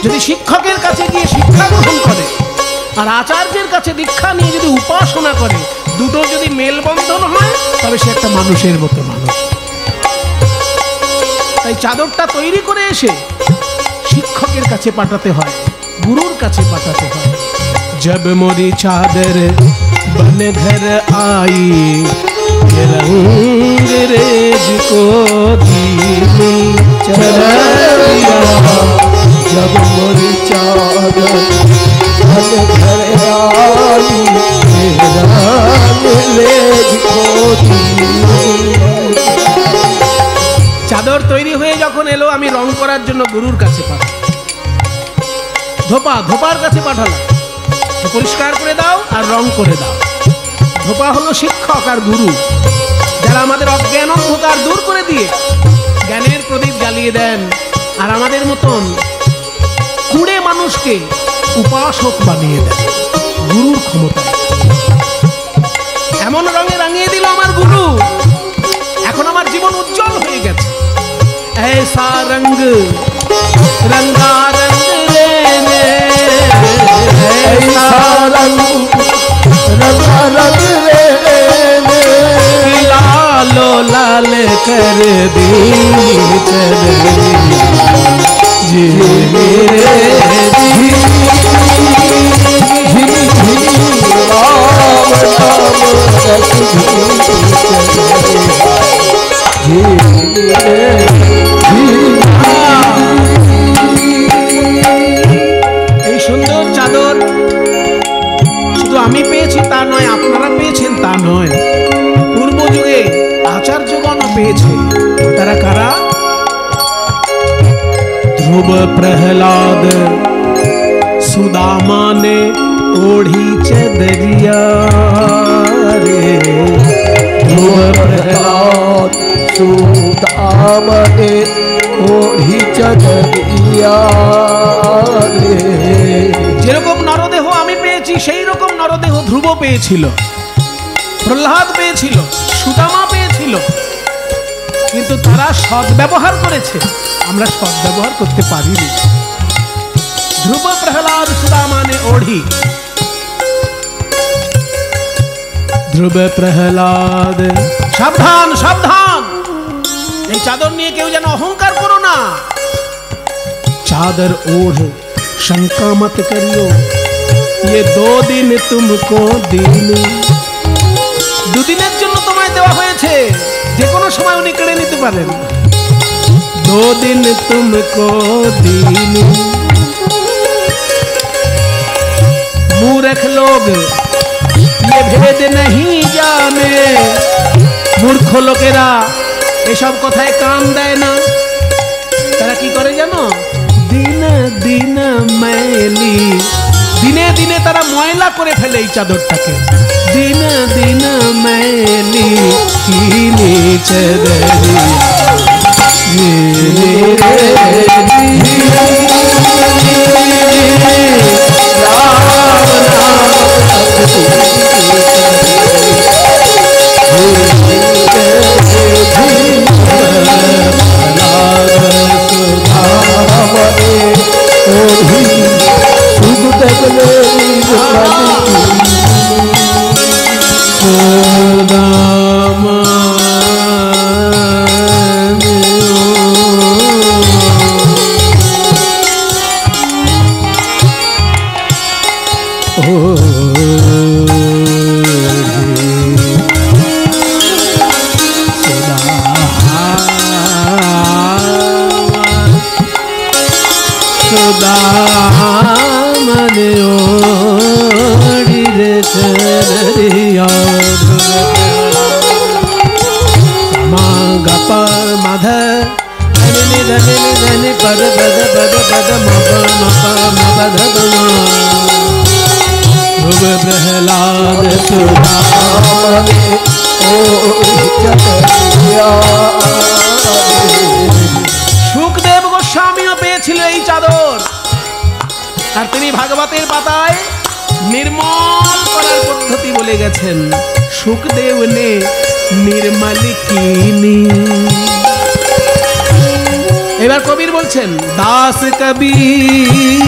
যদি শিক্ষকের কাছে গিয়ে শিক্ষা গ্রহণ করে আর আচার্যের কাছে দীক্ষা নিয়ে যদি উপাসনা করে, দুটো যদি মেলবন্ধন হয় তবে সে একটা মানুষের মতো মানুষ। তাই চাদরটা তৈরি করে এসে শিক্ষকের কাছে পাঠাতে হয়, গুরুর কাছে পাঠাতে হয়। जब मोरी चादर बन घर आई, रंग रेज को दीनी चढ़िया। जब मोरी चादर बन घर आई, रंग रेज को दीनी। চাদর তৈরি হয়ে যখন এলো, আমি রং করার জন্য গুরুর কাছে পাঠালাম, ধোপার কাছে পাঠালাম, পরিষ্কার করে দাও আর রং করে দাও। ধোপা হলো শিক্ষক আর গুরু, যারা আমাদের অজ্ঞান অন্ধকার দূর করে দিয়ে জ্ঞানের প্রদীপ জ্বালিয়ে দেন আর আমাদের মতন কুড়ে মানুষকে উপাসক বানিয়ে দেন গুরুর ক্ষমতা। এমন রঙে রাঙিয়ে দিল আমার গুরু, এখন আমার জীবন উজ্জ্বল হয়ে গেছে। ऐसा रंग रंगा रंग रेने, ऐसा रंग रंगा रंग रेने, लालो लाल कर दी चरनिया जी मेरे जी। राम नाम रस এই সুন্দর চাদর শুধু আমি পেয়েছি তা নয়, আপনারা পেয়েছেন তা নয়, পূর্ব যুগে আচার্যগণও পেয়েছে। তারা কারা? ध्रुव प्रहलाद सुदामा ने ओढ़ी चदरिया रे। ध्रुव प्रहलाद सुदामा ने ओढ़ी चदरिया रे। যেরকম নরদেহ আমি পেয়েছি সেই রকম নরদেহ ধ্রুব পেয়েছিল, প্রহ্লাদ পেয়েছিল, সুদামা পেয়েছিল, কিন্তু তারা সদ্ব্যবহার করেছে, আমরা সদ্ব্যবহার করতে পারিনি। ধ্রুব প্রহ্লাদ সুদামা ने ओढ़ी, ধ্রুব প্রহ্লাদ। সাবধান সাবধান, এই চাদর নিয়ে কেউ যেন অহংকার করো না। চাদর ओढ़ शंका मत करियो, ये 2 दिन तुमको दीनी। দুদিনের জন্য তোমায় দেওয়া হয়েছে, যে কোনো সময় উনি কেড়ে নিতে পারেন। 2 दिन तुमको दीनी। मूर्ख लोग ये भेद नहीं जाने, মূর্খ লোকেরা এসব কথায় কান দেয় না। তারা কি করে জানো? দিন দিন मैली, দিনে দিনে তারা ময়লা করে ফেলে এই চাদরটাকে। দিন দিন मैली कीनी चदरिया प्रहलाद সুখদেব গোস্বামীও পেয়েছিল এই চাদর, আর তিনি ভাগবতের পাতায় निर्मल করার পদ্ধতি বলে গেছেন। সুখদেব ने निर्मल कीनी। এবার কবির বলছেন, দাস কবীর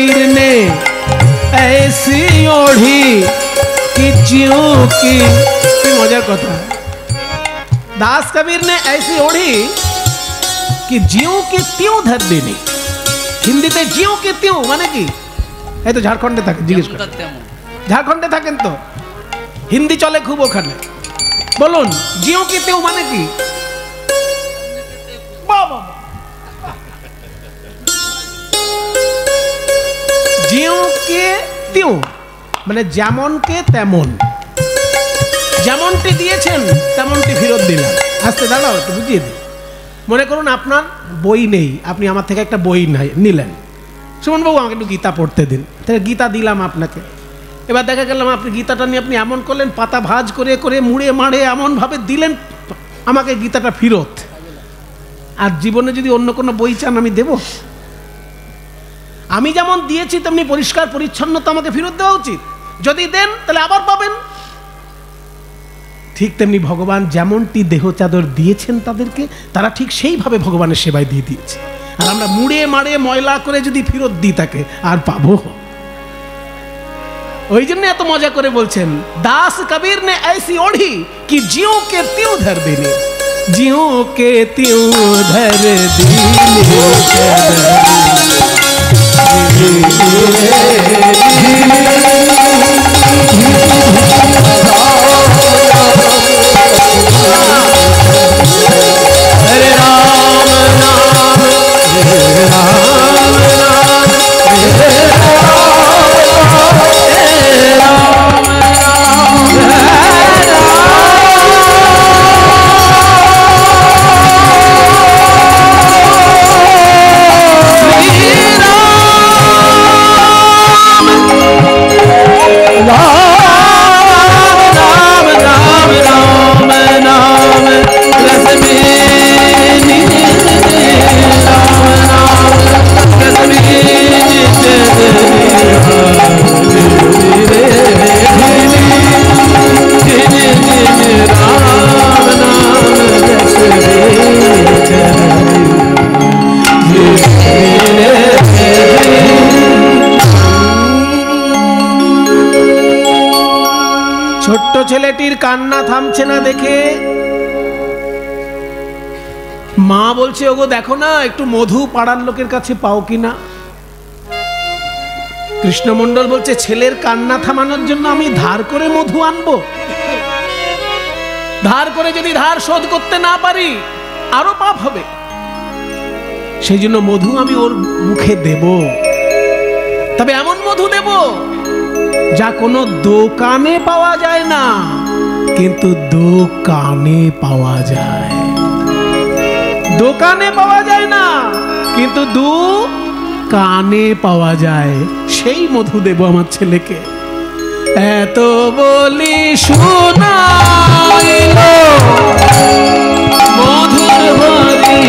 कबीर ने ऐसी ओढ़ी कि ज्यों की मजार कथा दास कबीर ने ऐसी ओढ़ी कि ज्यों की त्यों धर देनी हिंदीते ज्यों की त्यों माने की এই তো ঝাড়খণ্ডে থাকে জিজ্ঞেস করেন ঝাড়খণ্ডে থাকেন তো হিন্দি চলে খুব ওখানে বলুন জিও কি তেও মানে কি বাবা জিও কে তেও মানে যেমন কে তেমন যেমনটি দিয়েছেন তেমনটি ফেরত দিলাম আস্তে দাঁড়াও একটু বুঝিয়ে দিই মনে করুন আপনার বই নেই আপনি আমার থেকে একটা বই নিলেন সুমন বাবু আমাকে একটু গীতা পড়তে দিন তাহলে গীতা দিলাম আপনাকে এবার দেখা গেলাম আপনি গীতাটা নিয়ে আপনি এমন করলেন পাতা ভাঁজ করে করে মুড়ে মাড়ে এমনভাবে দিলেন আমাকে গীতাটা ফেরত আর জীবনে যদি অন্য কোনো বই চান আমি দেব আমি যেমন দিয়েছি তেমনি পরিষ্কার পরিচ্ছন্নতা আমাকে ফেরত দেওয়া উচিত যদি দেন তাহলে আবার পাবেন ঠিক তেমনি ভগবান যেমনটি দেহ চাদর দিয়েছেন তাদেরকে তারা ঠিক সেইভাবে ভগবানের সেবায় দিয়ে দিয়েছে আর আমরা মুড়ে মাড়ে ময়লা করে যদি ফেরত দিই তাকে আর পাবো ওই জন্য এত মজা করে বলছেন দাস কবীর ने ऐसी ओढ़ी कि ज्यों के त्यों धर देनी ज्यों के त्यों धर हरे राम नाम ছোট্ট ছেলেটির কান্না থামছে না দেখে মা বলছে ওগো দেখো না একটু মধু পাড়ার লোকের কাছে পাও কিনা কৃষ্ণমণ্ডল বলছে ছেলের কান্না থামানোর জন্য আমি ধার করে মধু আনবো ধার করে যদি ধার শোধ করতে না পারি আরো পাপ হবে সেই জন্য মধু আমি ওর মুখে দেব তবে এমন মধু দেব যা কোনো দোকানে পাওয়া যায় না কিন্তু দোকানে পাওয়া যায় দোকানে পাওয়া যায় না কিন্তু কানে পাওয়া যায় সেই মধু দেব আমার ছেলেকে এত বলি শোনাইলো মধুর হরি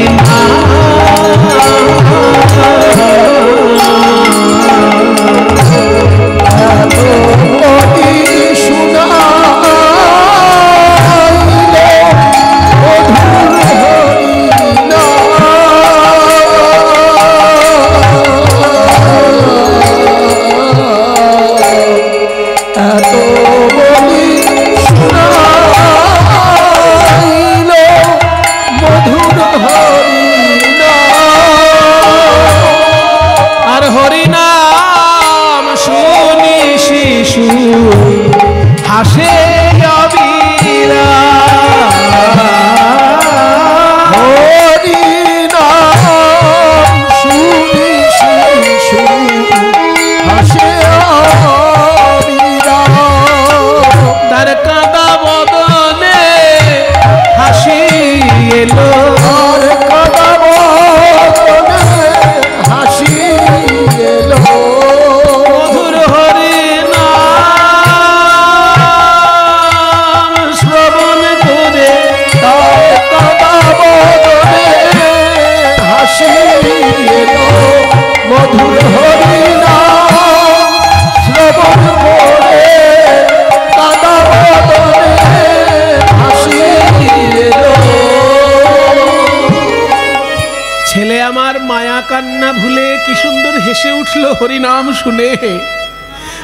হরিনাম শুনে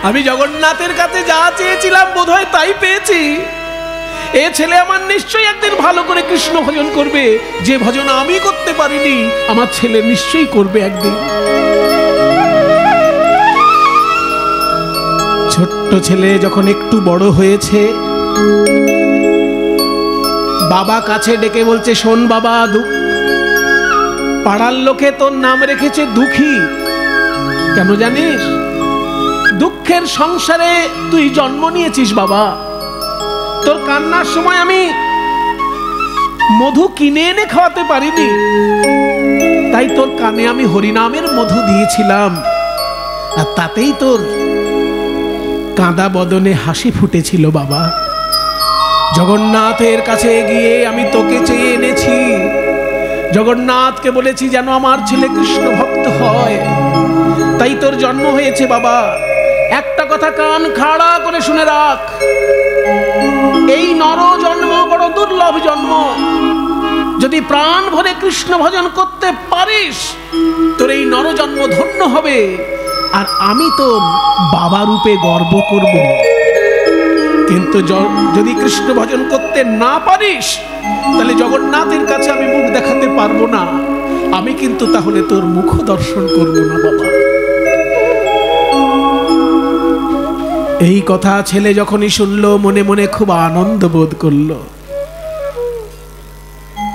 আমি জগন্নাথের কাছে যা চেয়েছিলাম বোধহয় তাই পেয়েছি। এ ছেলে আমার নিশ্চয়ই একদিন ভালো করে কৃষ্ণ ভজন করবে। যে ভজন আমি করতে পারিনি আমার ছেলে নিশ্চয়ই করবে একদিন। ছোট্ট ছেলে যখন একটু বড় হয়েছে, বাবা কাছে ডেকে বলছে, শোন বাবা, পাড়ার লোকে তোর নাম রেখেছে দুঃখী। কেন জানিস? দুঃখের সংসারে তুই জন্ম নিয়েছিস বাবা। তোর কান্নার সময় আমি মধু কিনে এনে খাওয়াতে পারিনি, তাই তোর কানে আমি হরিনামের মধু দিয়েছিলাম, আর তাতেই তোর কাঁদা বদনে হাসি ফুটেছিল বাবা। জগন্নাথের কাছে গিয়ে আমি তোকে চেয়ে এনেছি। জগন্নাথকে বলেছি যেন আমার ছেলে কৃষ্ণ ভক্ত হয়, তাই তোর জন্ম হয়েছে বাবা। একটা কথা কান খাড়া করে শুনে রাখ, এই নর জন্ম বড় দুর্লভ জন্ম। যদি প্রাণ ভরে কৃষ্ণ ভজন করতে পারিস তোর এই নর জন্ম ধন্য হবে, আর আমি তোর বাবা রূপে গর্ব করব। কিন্তু যদি কৃষ্ণ ভজন করতে না পারিস তাহলে জগন্নাথের কাছে আমি মুখ দেখাতে পারবো না। আমি কিন্তু তাহলে তোর মুখ দর্শন করব না বাবা। এই কথা ছেলে যখনই শুনলো মনে মনে খুব আনন্দ বোধ করলো,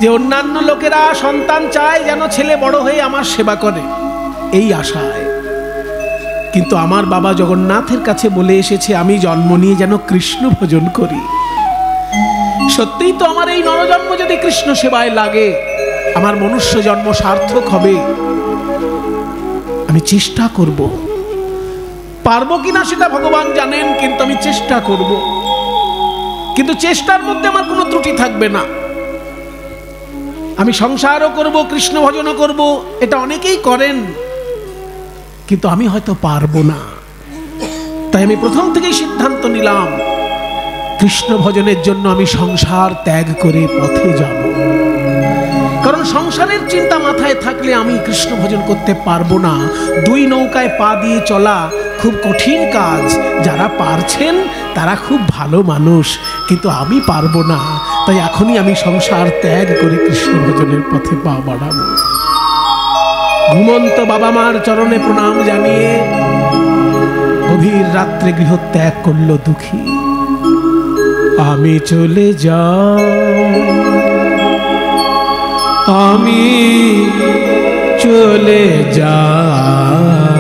যে অন্যান্য লোকেরা সন্তান চায় যেন ছেলে বড় হয়ে আমার সেবা করে, এই আশায়। কিন্তু আমার বাবা জগন্নাথের কাছে বলে এসেছে আমি জন্ম নিয়ে যেন কৃষ্ণ ভজন করি। সত্যিই তো আমার এই নরজন্ম যদি কৃষ্ণ সেবায় লাগে আমার মনুষ্য জন্ম সার্থক হবে। আমি চেষ্টা করব, পারবো কিনা সেটা ভগবান জানেন, কিন্তু আমি চেষ্টা করব। কিন্তু চেষ্টার মধ্যে আমার কোনো ত্রুটি থাকবে না। আমি সংসারও করব, কৃষ্ণ ভজনও করব, এটা অনেকেই করেন, কিন্তু আমি হয়তো পারবো না। তাই আমি প্রথম থেকেই সিদ্ধান্ত নিলাম কৃষ্ণ ভজনের জন্য আমি সংসার ত্যাগ করে পথে যাব। কারণ সংসারের চিন্তা মাথায় থাকলে আমি কৃষ্ণ ভজন করতে পারবো না। দুই নৌকায় পা দিয়ে চলা খুব কঠিন কাজ। যারা পারছেন তারা খুব ভালো মানুষ, কিন্তু আমি পারবো না। তাই এখনই আমি সংসার ত্যাগ করে কৃষ্ণ ভজনের পথে পা বাড়াবো। ঘুমন্ত বাবা মার চরণে প্রণাম জানিয়ে গভীর রাত্রে গৃহ ত্যাগ করলো দুঃখী। আমি চলে যাই, আমি চলে যাই,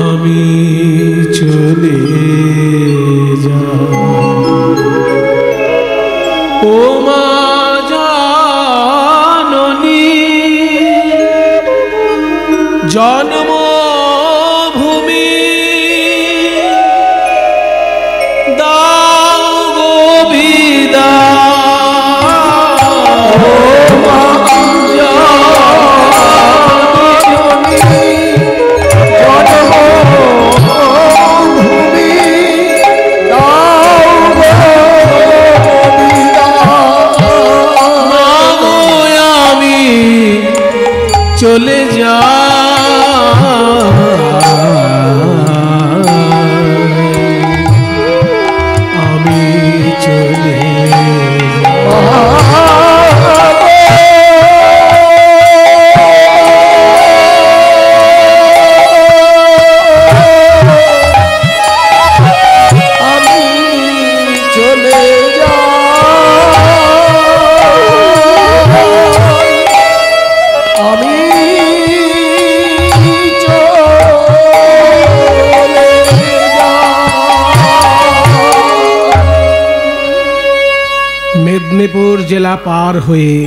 আমি চলে যাই। ও মা জাননী জন্মভূমি দাও গো বিদায়। ও মা জাননী জন্মভূমি দাও গো চলে যাই, আমি চলে আমি চলে আমি মেদিনীপুর জেলা পার হয়ে,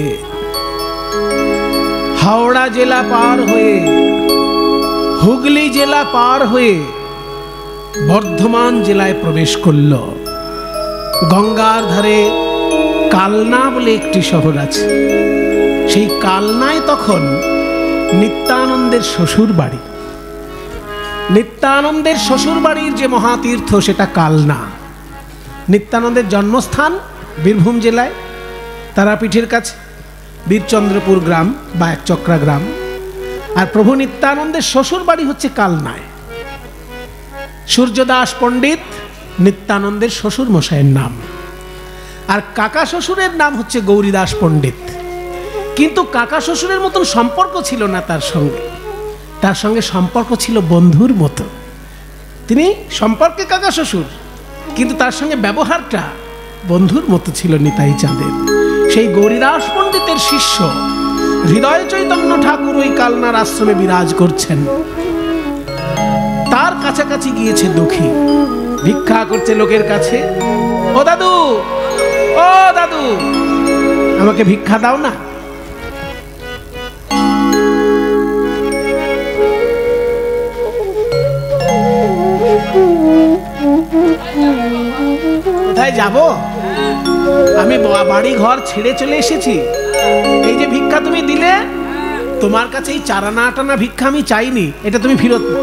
হাওড়া জেলা পার হয়ে, হুগলি জেলা পার হয়ে বর্ধমান জেলায় প্রবেশ করল। গঙ্গার ধারে কালনা বলে একটি শহর আছে। সেই কালনায় তখন নিত্যানন্দের শ্বশুর বাড়ি। নিত্যানন্দের শ্বশুর বাড়ির যে মহাতীর্থ সেটা কালনা। নিত্যানন্দের জন্মস্থান বীরভূম জেলায় তারাপীঠের কাছে। বীরচন্দ্রপুর গ্রাম বা একচক্রা গ্রাম। আর প্রভু নিত্যানন্দের শ্বশুর বাড়ি হচ্ছে কালনায়। সূর্যদাস পণ্ডিত নিত্যানন্দের শ্বশুর মশাইয়ের নাম, আর কাকা শ্বশুরের নাম হচ্ছে গৌরীদাস পণ্ডিত। কিন্তু কাকা শ্বশুরের মতন সম্পর্ক ছিল না তার সঙ্গে, তার সঙ্গে সম্পর্ক ছিল বন্ধুর মতো। তিনি সম্পর্কে কাকা শ্বশুর, কিন্তু তার সঙ্গে ব্যবহারটা বন্ধুর মতো ছিল নিতাই চাঁদের। সেই গৌরীদাস পণ্ডিতের শিষ্য হৃদয় চৈতন্য ঠাকুর ওই কালনার আশ্রমে বিরাজ করছেন। তার কাছাকাছি গিয়েছে দুঃখী, ভিক্ষা করছে লোকের কাছে। ও দাদু, ও দাদু, আমাকে ভিক্ষা দাও না। কোথায় যাব? আমি বাড়ি ঘর ছেড়ে চলে এসেছি। এই যে ভিক্ষা তুমি দিলে, তোমার কাছে এই চারানা আটানা ভিক্ষা আমি চাইনি, এটা তুমি ফেরত নাও।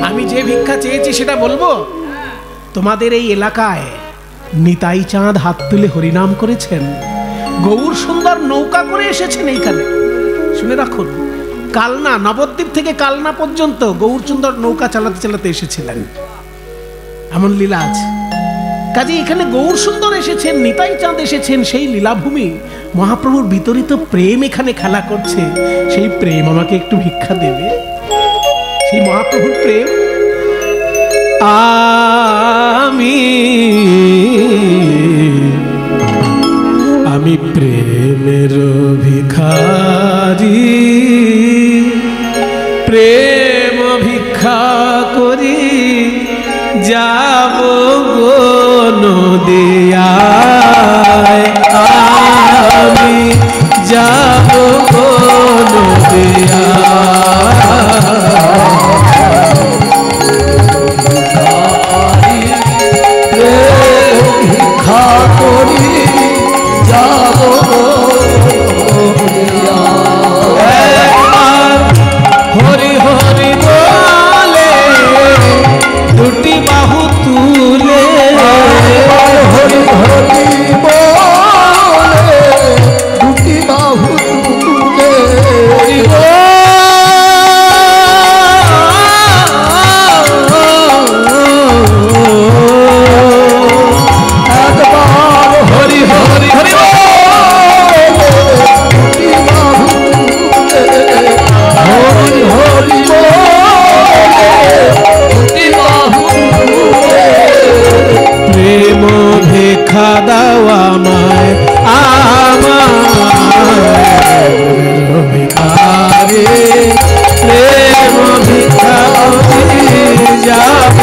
আমি যে ভিক্ষা চেয়েছি সেটা বলবো। তোমাদের এই এলাকায় নিতাই চাঁদ হাত তুলে হরিনাম করেছেন, গৌর সুন্দর নৌকা করে এসেছেন এইখানে। শুনে রাখুন, কালনা, নবদ্বীপ থেকে কালনা পর্যন্ত গৌর সুন্দর নৌকা চালাতে চালাতে এসেছিলেন, এমন লীলা আছে। কাজে এখানে গৌর সুন্দর এসেছেন, নিতাই চাঁদ এসেছেন, সেই লীলাভূমি। মহাপ্রভুর বিতরিত প্রেম এখানে খেলা করছে। সেই প্রেম আমাকে একটু ভিক্ষা দেবে? সেই মহাপ্রভুর প্রেম। আমি প্রেমের ভিখারি, প্রেম ভিক্ষা করি যাব গো নদিয়ায়, আমি যাব গো হরি হরি বলে দুটি বাহু তুলে, হরি হরি বলে দুটি বাহু তুলে, একবার হরি হরি হরি প্রেম ভিক্ষা দাও আমায়, আমার ভিখারি, প্রেম ভিক্ষা যাব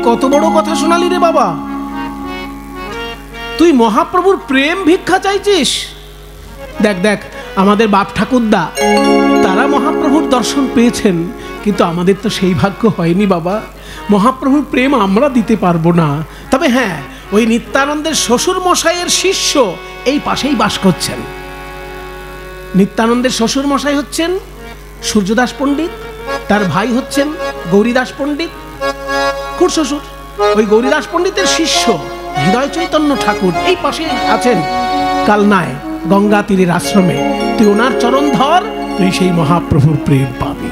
কত বড় কথা শোনালি রে বাবা। তুই মহাপ্রভুর প্রেম ভিক্ষা চাইছিস। দেখ দেখ, আমাদের বাপ ঠাকুরদা তারা মহাপ্রভুর দর্শন পেয়েছেন, কিন্তু আমাদের তো সেই ভাগ্য হয়নি বাবা। মহাপ্রভুর প্রেম আমরা দিতে পারবো না। তবে হ্যাঁ, ওই নিত্যানন্দের শ্বশুর মশাইয়ের শিষ্য এই পাশেই বাস করছেন। নিত্যানন্দের শ্বশুর মশাই হচ্ছেন সূর্যদাস পণ্ডিত, তার ভাই হচ্ছেন গৌরীদাস পণ্ডিত, খুড় শ্বশুর। ওই গৌরীদাস পণ্ডিতের শিষ্য হৃদয় চৈতন্য ঠাকুর এই পাশে আছেন কালনায় গঙ্গা তীরের আশ্রমে। তুই ওনার চরণ ধর, তুই সেই মহাপ্রভুর প্রেম পাবি।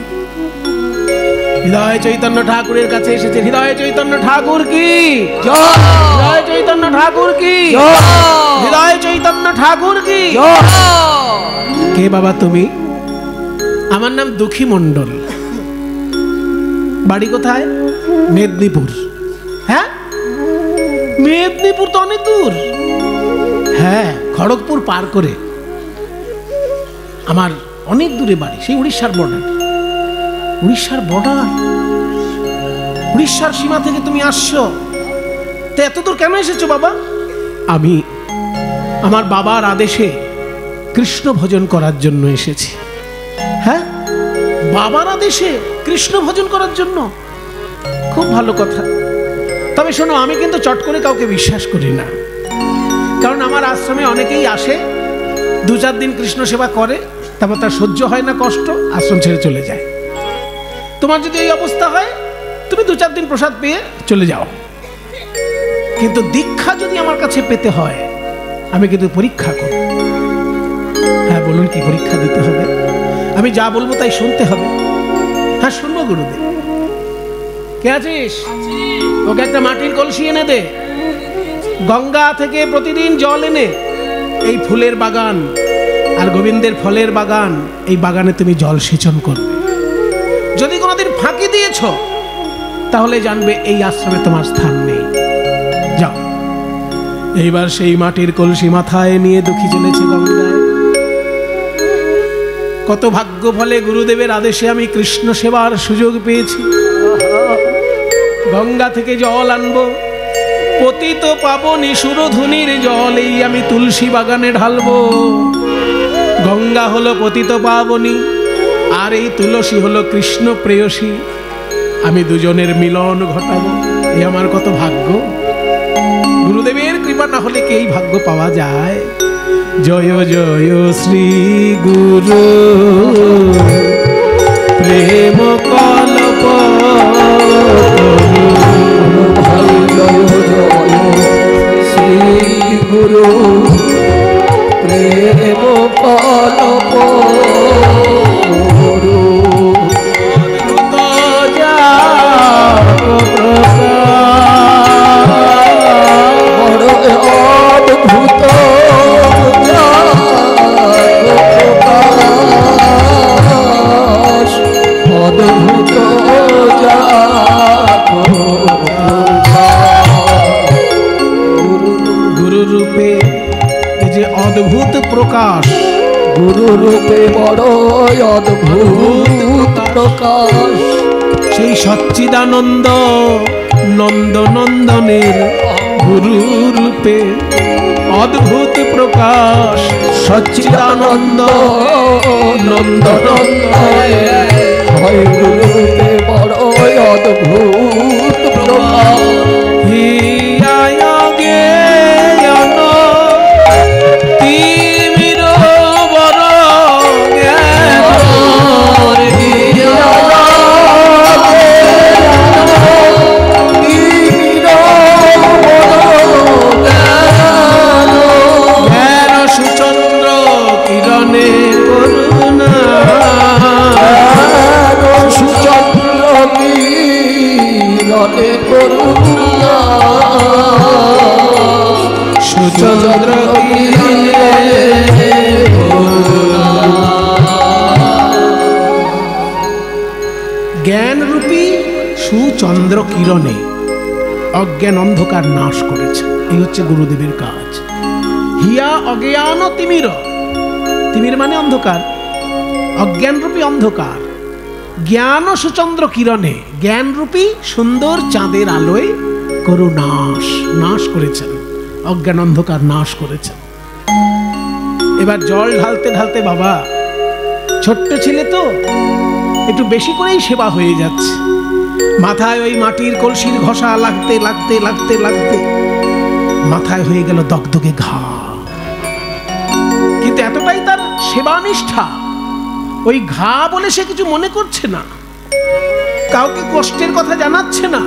হৃদয় চৈতন্য ঠাকুরের কাছে এসেছে। হৃদয় চৈতন্য ঠাকুর কি জয়, হৃদয় চৈতন্য ঠাকুর কি জয়, হৃদয় চৈতন্য ঠাকুর কি। জয়। কে বাবা তুমি? আমার নাম দুঃখী মণ্ডল। বাড়ি কোথায়? মেদিনীপুর। হ্যাঁ, মেদিনীপুর তো অনেক দূর। হ্যাঁ, খড়গপুর পার করে আমার অনেক দূরে বাড়ি, সেই উড়িষ্যার বর্ডার। উড়িষ্যার বর্ডার, উড়িষ্যার সীমা থেকে তুমি আসছো। তো এত দূর কেন এসেছো বাবা? আমি আমার বাবার আদেশে কৃষ্ণ ভজন করার জন্য এসেছি। হ্যাঁ, বাবার আদেশে কৃষ্ণ ভজন করার জন্য? খুব ভালো কথা। তবে শোনো, আমি কিন্তু চট করে কাউকে বিশ্বাস করি না। কারণ আমার আশ্রমে অনেকেই আসে, 2-4 দিন কৃষ্ণ সেবা করে, তারপর তার সহ্য হয় না কষ্ট, আশ্রম ছেড়ে চলে যায়। তোমার যদি এই অবস্থা হয়, তুমি 2-4 দিন প্রসাদ পেয়ে চলে যাও। কিন্তু দীক্ষা যদি আমার কাছে পেতে হয়, আমি কিন্তু পরীক্ষা করব। হ্যাঁ বলুন, কি পরীক্ষা দিতে হবে? আমি যা বলবো তাই শুনতে হবে। হ্যাঁ শুনবো গুরুদেব। কে আছিস? ওকে একটা মাটির কলসি এনে দে। গঙ্গা থেকে প্রতিদিন জল এনে এই ফুলের বাগান আর গোবিন্দের ফলের বাগান, এই বাগানে তুমি জল সেচন করবে। যদি কোনোদিন ফাঁকি দিয়েছ, তাহলে জানবে এই আশ্রমে তোমার স্থান নেই। যাও। এইবার সেই মাটির কলসি মাথায় নিয়ে দুঃখী চলেছে গঙ্গায়। কত ভাগ্য ফলে গুরুদেবের আদেশে আমি কৃষ্ণ সেবার সুযোগ পেয়েছি। গঙ্গা থেকে জল আনবো, পতিত পাবনী সুরধুনির জল এই আমি তুলসী বাগানে ঢালবো। গঙ্গা হলো পতিত পাবনী, আর এই তুলসী হলো কৃষ্ণ প্রেয়সী। আমি দুজনের মিলন ঘটাবো। এই আমার কত ভাগ্য। গুরুদেবের কৃপা না হলে কি এই ভাগ্য পাওয়া যায়? জয় জয় শ্রী গুরু প্রেম কল্প ভাই জয় জয় শ্রী গুরু প্রেম কল্প গুরু। বড় অদ্ভুত প্রকাশ, অদ্ভুত গুরু রূপে এই যে অদ্ভুত প্রকাশ, গুরু রূপে বড় অদ্ভুত প্রকাশ। সেই সচ্চিদানন্দ নন্দনন্দনের গুরু রূপে অদ্ভুত প্রকাশ, সচ্চিদানন্দ নন্দনন্দনের হয় গুরু রূপে বড় অদ্ভুত প্রকাশ। সুচন্দ্র জ্ঞান রূপী সুচন্দ্র কিরণে অজ্ঞান অন্ধকার নাশ করেছে। এই হচ্ছে গুরুদেবের কাজ। হিয়া অজ্ঞান তিমির, তিমির মানে অন্ধকার, অজ্ঞান রূপী অন্ধকার জ্ঞান সুচন্দ্র কিরণে, জ্ঞান রূপী সুন্দর চাঁদের আলোয় করু নাশ, নাশ করেছেন, অজ্ঞান অন্ধকার নাশ করেছেন। এবার জল ঢালতে ঢালতে বাবা, ছোট্ট ছেলে তো একটু বেশি করেই সেবা হয়ে যাচ্ছে। মাথায় ওই মাটির কলসির ঘষা লাগতে লাগতে লাগতে লাগতে মাথায় হয়ে গেল দগদগে ঘা। কিন্তু এতটাই তার সেবানিষ্ঠা, ওই ঘা বলে সে কিছু মনে করছে না, কাউকে কষ্টের কথা জানাচ্ছে না,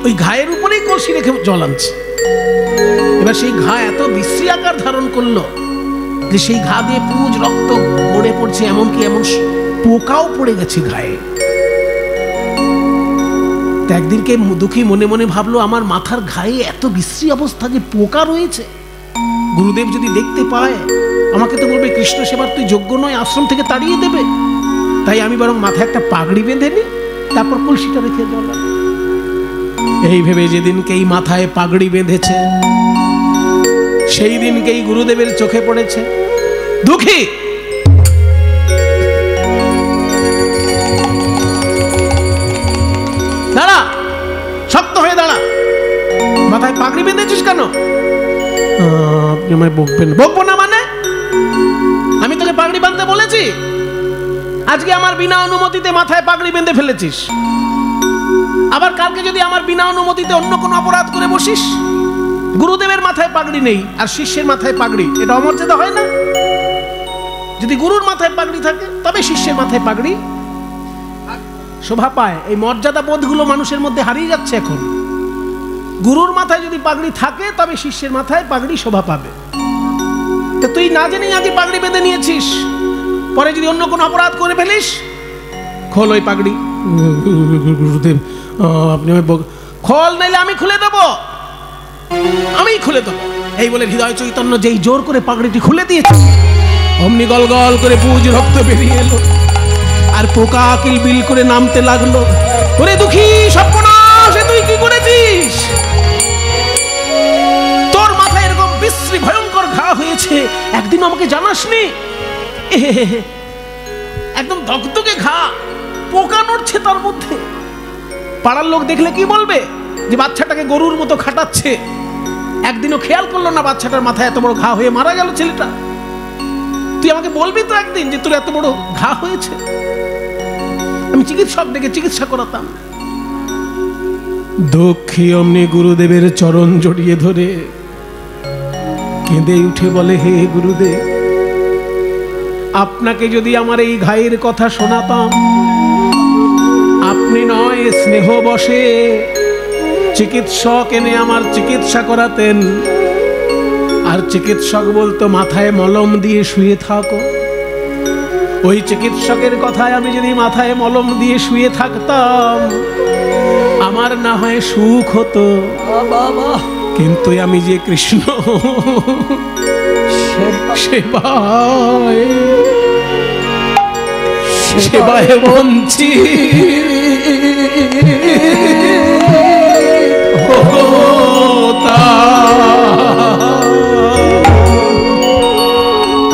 ওই ঘায়ের উপরেই কলসি রেখে জল আনছে। এবার সেই ঘা এত বিশ্রী আকার ধারণ করলো, যে সেই ঘা দিয়ে পুজ রক্ত পড়ে পড়ছে, এমনকি এমন পোকাও পড়ে গেছে গায়ে। একদিনকে দুঃখী মনে মনে ভাবলো, আমার মাথার ঘায়ে এত বিশ্রী অবস্থা যে পোকা রয়েছে, গুরুদেব যদি দেখতে পায় আমাকে তো বলবে কৃষ্ণ সেবার তুই যোগ্য নয়, আশ্রম থেকে তাড়িয়ে দেবে। তাই আমি বরং মাথায় একটা পাগড়ি বেঁধে নি, তারপর কলসিটা রেখে দিলাম। এই ভেবে যেদিনকেই মাথায় পাগড়ি বেঁধেছে সেই দিনকেই গুরুদেবের চোখে পড়েছে, দুঃখী দাঁড়া, শক্ত হয়ে দাঁড়া, মাথায় পাগড়ি বেঁধেছিস কেন? আপনি আমায় বকবেন? বকবো না মানে? আমি তোকে পাগড়ি বাঁধতে বলেছি? আজকে আমার বিনা অনুমতিতে মাথায় পাগড়ি বেঁধে ফেলেছিস, আবার কালকে যদি আমার বিনা অনুমতিতে অন্য কোনো অপরাধ করে বসিস। গুরুদেবের মাথায় পাগড়ি নেই আর শিষ্যের মাথায় পাগড়ি, এটা অমর্যাদা হয় না? যদি গুরুর মাথায় পাগড়ি থাকে তবে শিষ্যের মাথায় পাগড়ি শোভা পায়। এই মর্যাদা বোধগুলো মানুষের মধ্যে হারিয়ে যাচ্ছে এখন। গুরুর মাথায় যদি পাগড়ি থাকে তবে শিষ্যের মাথায় পাগড়ি শোভা পাবে। তো তুই না জেনেই আগে পাগড়ি বেঁধে নিয়েছিস, পরে যদি অন্য কোনো অপরাধ করে ফেলিস, খোল ওই পাগড়ি। গুরুদেব আপনি খোল, নাইলে আমি খুলে দেবো, আমি খুলে দেবো। এই বলে হৃদয় চৈতন্য যেই জোর করে পাগড়িটি খুলে দিয়েছে, অমনি গল গল করে পুজ রক্ত বেরিয়ে এলো আর পোকা কিলবিল করে নামতে লাগলো। ওরে দুঃখী সর্বনাশ, তুই কি করেছিস? তোর মাথায় এরকম বিশ্রী ভয়ঙ্কর ঘা হয়েছে, একদিন আমাকে জানাসনি? একদম দগদগে ঘা, পোকা নড়ছে তার মধ্যে। পাড়ার লোক দেখলে কি বলবে? যে বাচ্চাটাকে গরুর মতো খাটাচ্ছে, একদিনও খেয়াল করলো না বাচ্চাটার মাথায় এত বড় ঘা হয়ে মারা গেল ছেলেটা। তুই আমাকে বলবি তো একদিন যে তোর এত বড় ঘা হয়েছে? আমি চিকিৎসক ডেকে চিকিৎসা করাতাম। দুঃখী অমনি গুরুদেবের চরণ জড়িয়ে ধরে কেঁদে উঠে বলে, হে গুরুদেব, আপনাকে যদি আমার এই ঘায়ের কথা শোনাতাম, আপনি নয় স্নেহ বশে চিকিৎসক এনে আমার চিকিৎসা করাতেন, আর চিকিৎসক বলতো মাথায় মলম দিয়ে শুয়ে থাকো। ওই চিকিৎসকের কথায় আমি যদি মাথায় মলম দিয়ে শুয়ে থাকতাম, আমার না হয় সুখ হতো, কিন্তু আমি যে কৃষ্ণ সেবায় সেবায় বঞ্চিত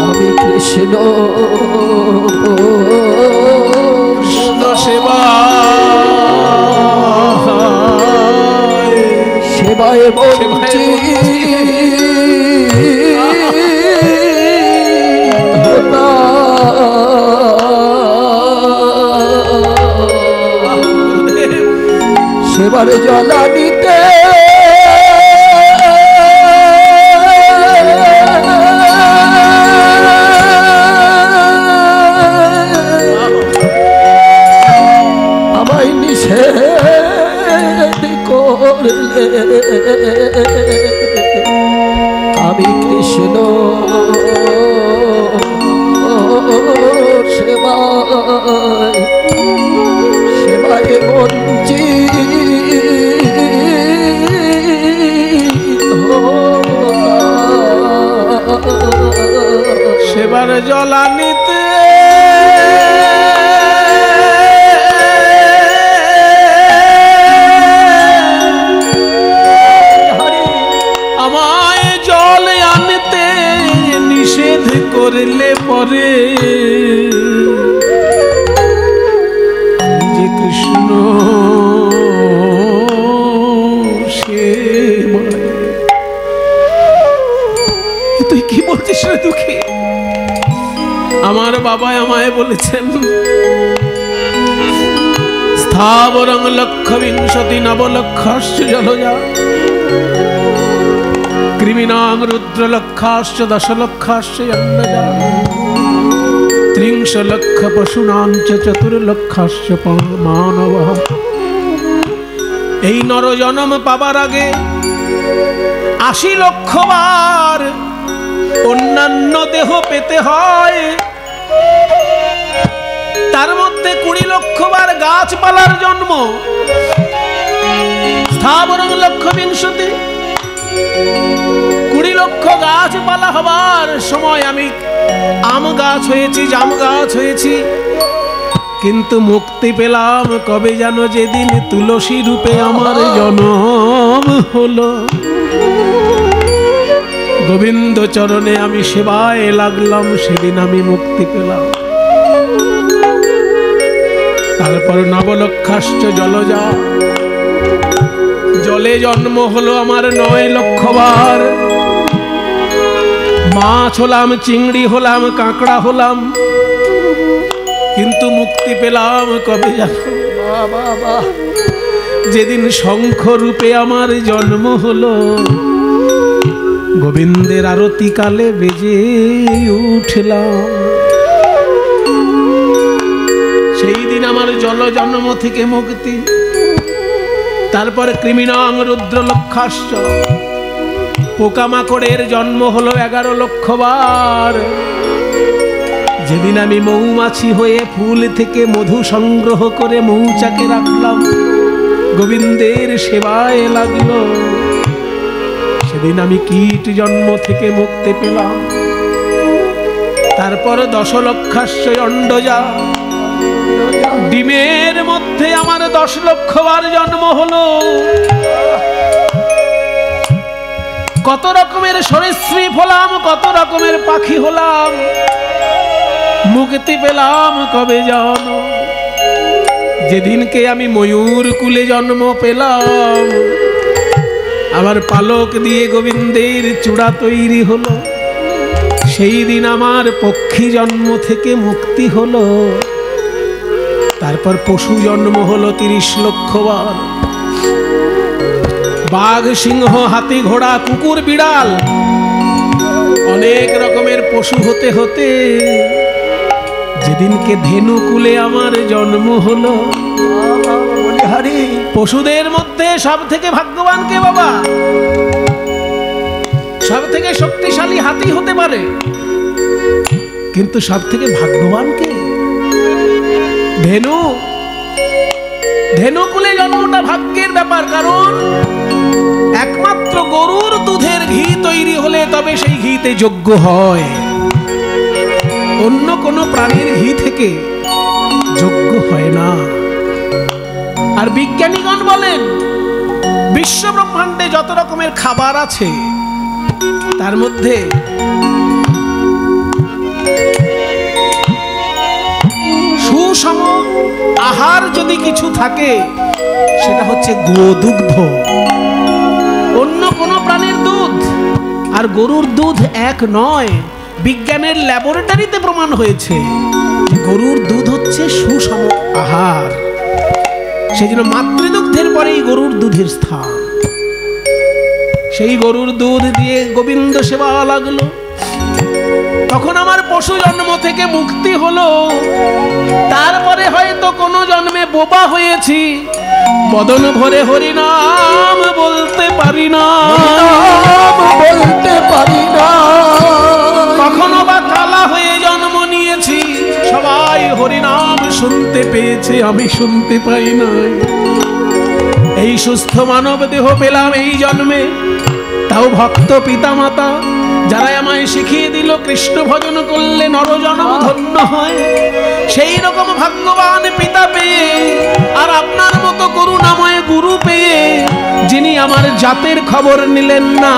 আমি কৃষ্ণ সেবায় সেবার জ্বালা নিতে আমায় নিষেধ করলে আমি কৃষ্ণ সেবায় সেবায় বঞ্চিত সেবার জ্বালানিতে আমায় জল আনতে নিষেধ করলে পরে যে কৃষ্ণ তুই কি বলছিস রে দুঃখী? আমার বাবা আমায় বলেছেন, স্থাবরং লক্ষ বিংশতি নবলক্ষাশ্চ জলজা কৃমিনাং রুদ্র লক্ষাশ্চ দশলক্ষাশ্চ অন্নজা ত্রিংশ লক্ষ পশুনাং চ চতুর্লক্ষাশ্চ মানবঃ। এই নরজনম পাবার আগে 80 লক্ষ বার অন্যান্য দেহ পেতে হয়, তার মধ্যে 20 লক্ষ বার গাছপালার জন্ম, স্থাবরং লক্ষ বিংশতি। 20 লক্ষ গাছপালা হবার সময় আমি আম গাছ হয়েছি, জাম গাছ হয়েছি, কিন্তু মুক্তি পেলাম কবে জানো? যেদিন তুলসী রূপে আমার জন্ম হলো। গোবিন্দ চরণে আমি সেবায় লাগলাম, সেদিন আমি মুক্তি পেলাম। তারপর নবলক্ষাশ্চ জলজা, জলে জন্ম হলো আমার 9 লক্ষ বার। মাছ হলাম, চিংড়ি হলাম, কাঁকড়া হলাম, কিন্তু মুক্তি পেলাম কবে জানো? যেদিন শঙ্খ রূপে আমার জন্ম হলো। গোবিন্দের আরতি কালে বেজে উঠলাম, সেই দিন আমার জল জন্ম থেকে মুক্তি। তারপর কৃমিণাং রুদ্রলক্ষাশ্চ, পোকামাকড়ের জন্ম হলো 11 লক্ষ বার। যেদিন আমি মৌমাছি হয়ে ফুল থেকে মধু সংগ্রহ করে মৌচাকে রাখলাম, গোবিন্দের সেবায় লাগলো, সেদিন আমি কীট জন্ম থেকে মুক্তি পেলাম। তারপর 10 লক্ষাশ্চ অণ্ডজা, ডিমের মধ্যে আমার 10 লক্ষ বার জন্ম হলো। কত রকমের সরীসৃপ হলাম, কত রকমের পাখি হলাম, মুক্তি পেলাম কবে জানো? যেদিনকে আমি ময়ূর কুলে জন্ম পেলাম, আবার পালক দিয়ে গোবিন্দের চূড়া তৈরি হলো, সেই দিন আমার পক্ষী জন্ম থেকে মুক্তি হলো। তারপর পশু জন্ম হলো 30 লক্ষ বার। বাঘ, সিংহ, হাতি, ঘোড়া, কুকুর, বিড়াল, অনেক রকমের পশু হতে হতে যেদিনকে ধেনু কুলে আমার জন্ম হলো। পশুদের মধ্যে সব থেকে ভাগ্যবান কে বাবা? সব থেকে শক্তিশালী হাতি হতে পারে, কিন্তু সব থেকে ভাগ্যবান কে? ধেনু। ধেনু কুলে জন্মটা ভাগ্যের ব্যাপার, কারণ একমাত্র গরুর দুধের ঘি তৈরি হলে তবে সেই ঘিতে যোগ্য হয়, অন্য কোনো প্রাণীর ঘি থেকে যোগ্য হয় না। আর বিজ্ঞানীগণ বলেন বিশ্ব ব্রহ্মাণ্ডে যত রকমের খাবার আছে তার মধ্যে সুষম আহার যদি কিছু থাকে সেটা হচ্ছে গোদুগ্ধ। অন্য কোন প্রাণীর দুধ আর গরুর দুধ এক নয়। বিজ্ঞানের ল্যাবরেটরিতে প্রমাণ হয়েছে গরুর দুধ হচ্ছে সুষম আহার। সেই জন্য মাতৃদুগ্ধের পরেই গরুর দুধের স্থান। সেই গরুর দুধ দিয়ে গোবিন্দ সেবা লাগলো। তখন আমার পশু জন্ম থেকে মুক্তি হলো। তারপরে হয়তো কোনো জন্মে বোবা হয়েছি, বদন ভরে হরিনাম বলতে পারি না, কখনো বা কালা হয়ে জন্ম নিয়েছি, সবাই হরিনাম শুনতে পেয়েছে, আমি শুনতে পাই নাই। এই সুস্থ মানব দেহ পেলাম এই জন্মে, তাও ভক্ত পিতা মাতা যারা আমায় শিখিয়ে দিল কৃষ্ণ ভজন করলে নরজন্ম ধন্য হয়। সেই রকম ভাগ্যবান পিতা পেয়ে আর আপনার মতো করুণাময় গুরু পেয়ে, যিনি আমার জাতের খবর নিলেন না,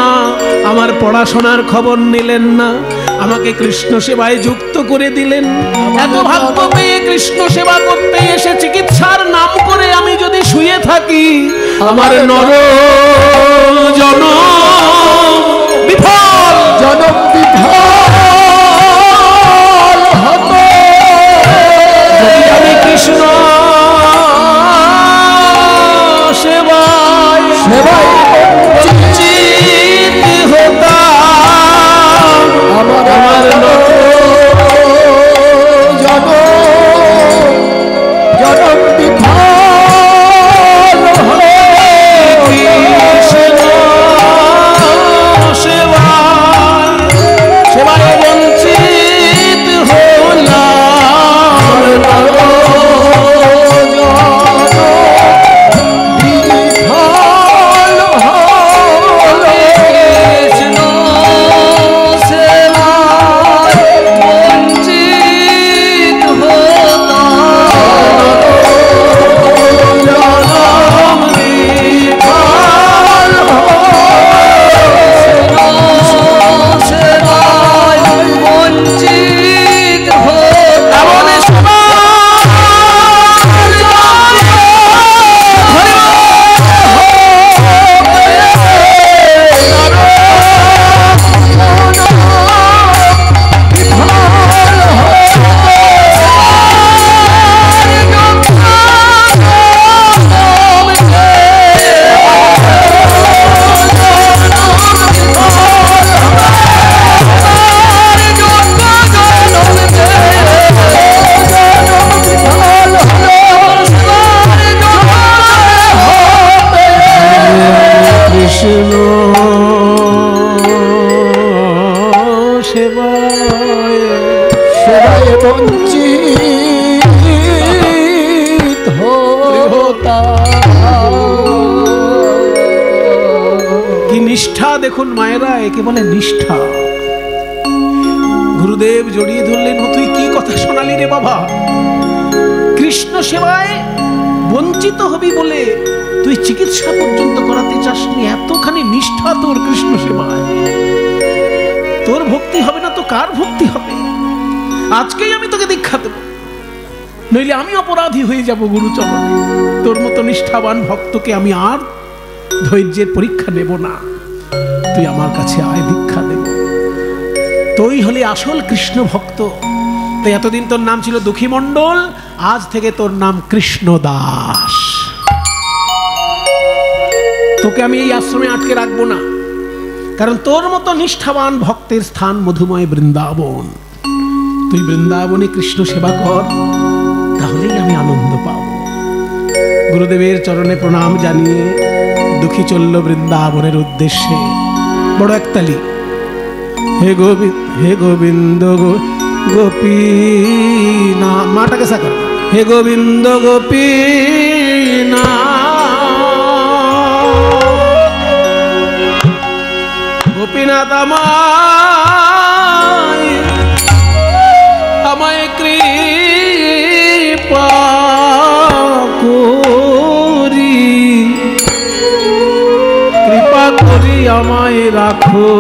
আমার পড়াশোনার খবর নিলেন না, আমাকে কৃষ্ণ সেবায় যুক্ত করে দিলেন। এত ভাগ্য পেয়ে কৃষ্ণ সেবা করতে এসে চিকিৎসার নাম করে আমি যদি শুয়ে থাকি, আমার নর জন বিফল, জনম বিফল হবে। যদি আমি কৃষ্ণ সেবায় চিত হতাম, আমার জনম বিফল হবে। কি নিষ্ঠা দেখুন মায়েরা, একে বলে নিষ্ঠা। গুরুদেব জড়িয়ে ধরলেন, তুই কি কথা শোনালি রে বাবা? কৃষ্ণ সেবায় বঞ্চিত হবি বলে তুই চিকিৎসা পর্যন্ত করাতে চাসনি, এতখানি নিষ্ঠা তোর কৃষ্ণ সেবায়। তোর ভক্তি হবে না তো কার ভক্তি হবে? আজকেই আমি তোকে দীক্ষা দেব, নইলে আমি অপরাধী হয়ে যাব গুরুচরণে। তোর মতো নিষ্ঠাবান ভক্তকে আমি আর ধৈর্যের পরীক্ষা নেব না। তুই আমার কাছে আয়, দীক্ষা দেব। তুই হলি আসল কৃষ্ণ ভক্ত। তাই এতদিন তোর নাম ছিল দুঃখী মণ্ডল, আজ থেকে তোর নাম কৃষ্ণ দাস। তোকে আমি এই আশ্রমে আটকে রাখবো না, কারণ তোর মতো নিষ্ঠাবান ভক্তের স্থান মধুময় বৃন্দাবন। তুই বৃন্দাবনে কৃষ্ণ সেবা কর, তাহলেই আমি আনন্দ পাব। গুরুদেবের চরণে প্রণাম জানিয়ে দুঃখী চলল বৃন্দাবনের উদ্দেশ্যে। বড় একতালি। হে গোবিন্দ, হে গোবিন্দ গোপী না, মাটাকে সাকর। হে গোবিন্দ গোপী না, গোপীনাথ আমায় কৃপা করি আমায় রাখো,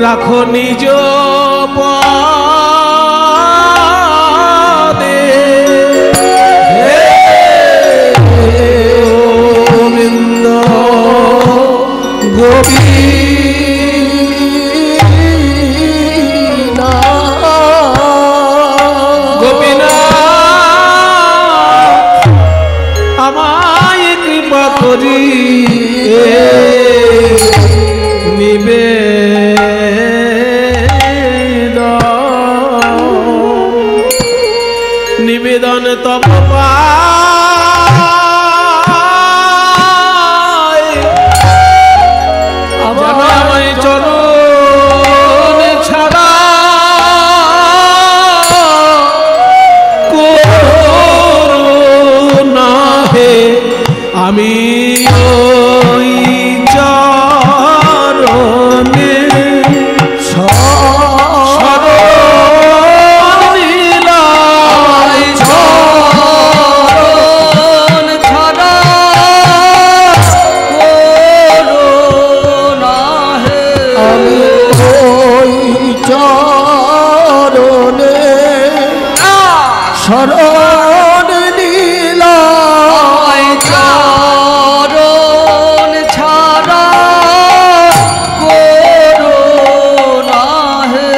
রাখো নিজ পদে। গোবিন্দ গোপীনাথ আমায় কৃপা করি নিবে নিবেদন তব পায়, আমায় চরণ ছাড়া করুণা হে। আমি ওই চরণে শরণ নীলায় চরণ ছাড়া করুণা হে। ওই চরণে শরণ নীলায় চরণ ছাড়া করুণা হে।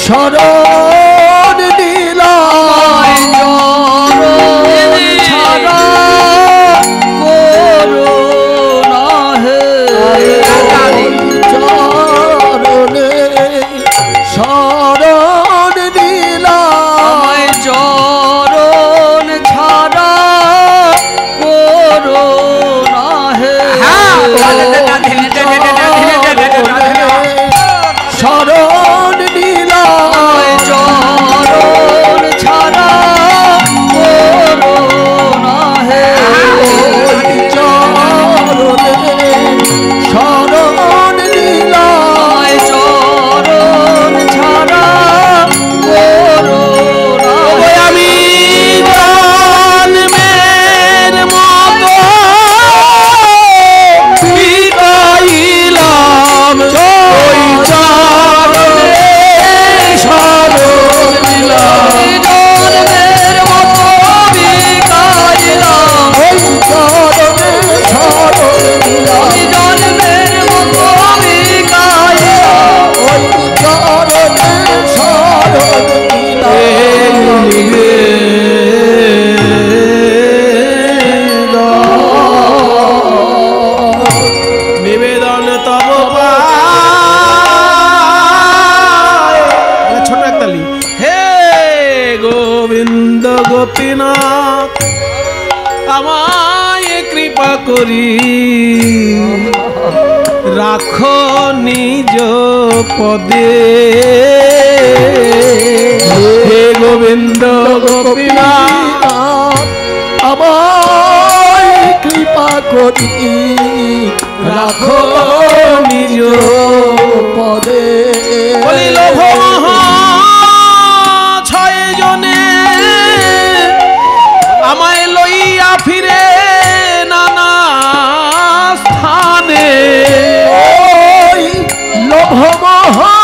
শরণ নীলায় চরণ ছাড়া করুণা হে। শরণ নীলায় চরণ ছাড়া করুণা হে। চরণে শরণ নীলায় চরণ ছাড়া করুণা হে। আমি জন্মের মতো বিদাইলাম ওই চরণে শরণ নিলাম। জন্মের মতো বিদাইলাম ওই চরণে শরণ নিলাম। জন্মের মতো বিদাইলাম ওই চরণে শরণ নিলাম। নিবেদন তব পায়। ছোট একতালি। হে গোবিন্দ গোপীনাথ আমায় কৃপা করি রাখো নিজ পদে হে গোবিন্দ গোপীনাথ আমায় কৃপা করি রাখো নিজ পদে। বলি লোভ ছয় জনে আমায় লইয়া ফিরে নানা স্থানে ওই লোভ মহা